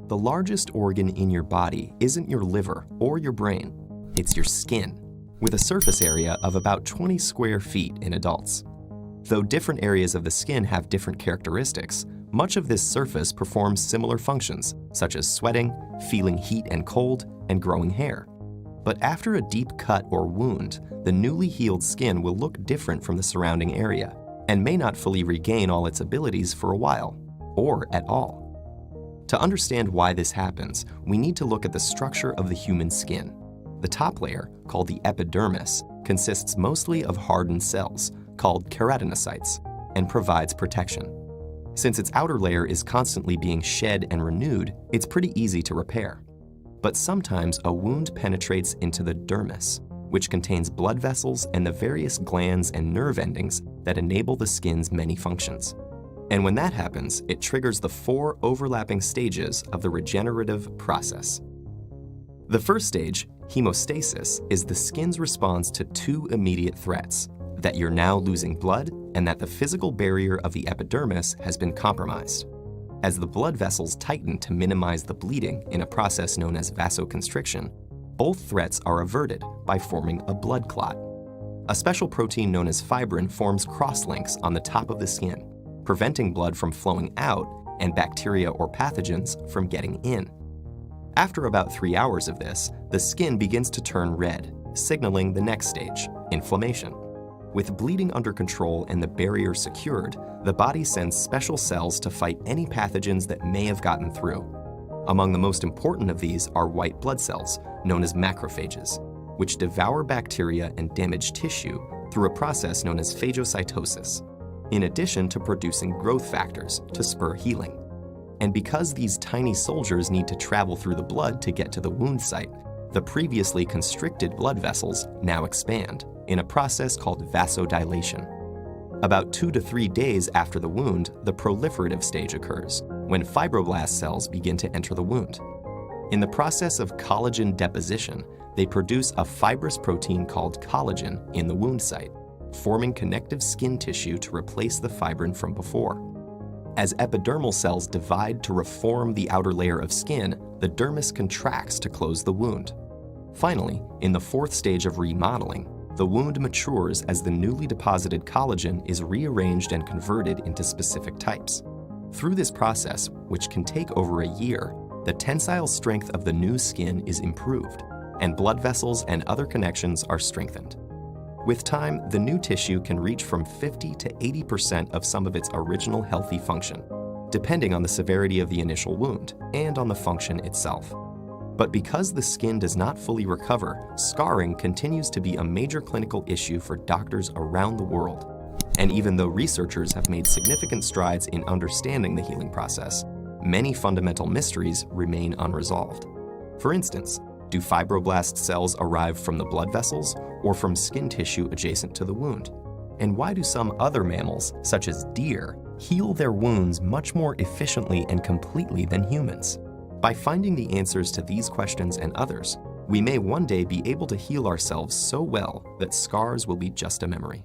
The largest organ in your body isn't your liver or your brain, it's your skin, with a surface area of about 20 square feet in adults. Though different areas of the skin have different characteristics, much of this surface performs similar functions, such as sweating, feeling heat and cold, and growing hair. But after a deep cut or wound, the newly healed skin will look different from the surrounding area and may not fully regain all its abilities for a while, or at all. To understand why this happens, we need to look at the structure of the human skin. The top layer, called the epidermis, consists mostly of hardened cells, called keratinocytes, and provides protection. Since its outer layer is constantly being shed and renewed, it's pretty easy to repair. But sometimes a wound penetrates into the dermis, which contains blood vessels and the various glands and nerve endings that enable the skin's many functions. And when that happens, it triggers the 4 overlapping stages of the regenerative process. The first stage, hemostasis, is the skin's response to 2 immediate threats: that you're now losing blood and that the physical barrier of the epidermis has been compromised. As the blood vessels tighten to minimize the bleeding in a process known as vasoconstriction, both threats are averted by forming a blood clot. A special protein known as fibrin forms crosslinks on the top of the skin, preventing blood from flowing out and bacteria or pathogens from getting in. After about 3 hours of this, the skin begins to turn red, signaling the next stage, inflammation. With bleeding under control and the barrier secured, the body sends special cells to fight any pathogens that may have gotten through. Among the most important of these are white blood cells, known as macrophages, which devour bacteria and damaged tissue through a process known as phagocytosis, in addition to producing growth factors to spur healing. And because these tiny soldiers need to travel through the blood to get to the wound site, the previously constricted blood vessels now expand in a process called vasodilation. About 2 to 3 days after the wound, the proliferative stage occurs, when fibroblast cells begin to enter the wound. In the process of collagen deposition, they produce a fibrous protein called collagen in the wound site, forming connective skin tissue to replace the fibrin from before. As epidermal cells divide to reform the outer layer of skin, the dermis contracts to close the wound. Finally, in the 4th stage of remodeling, the wound matures as the newly deposited collagen is rearranged and converted into specific types. Through this process, which can take over a year, the tensile strength of the new skin is improved, and blood vessels and other connections are strengthened. With time, the new tissue can reach from 50 to 80% of some of its original healthy function, depending on the severity of the initial wound and on the function itself. But because the skin does not fully recover, scarring continues to be a major clinical issue for doctors around the world. And even though researchers have made significant strides in understanding the healing process, many fundamental mysteries remain unresolved. For instance, do fibroblast cells arrive from the blood vessels or from skin tissue adjacent to the wound? And why do some other mammals, such as deer, heal their wounds much more efficiently and completely than humans? By finding the answers to these questions and others, we may one day be able to heal ourselves so well that scars will be just a memory.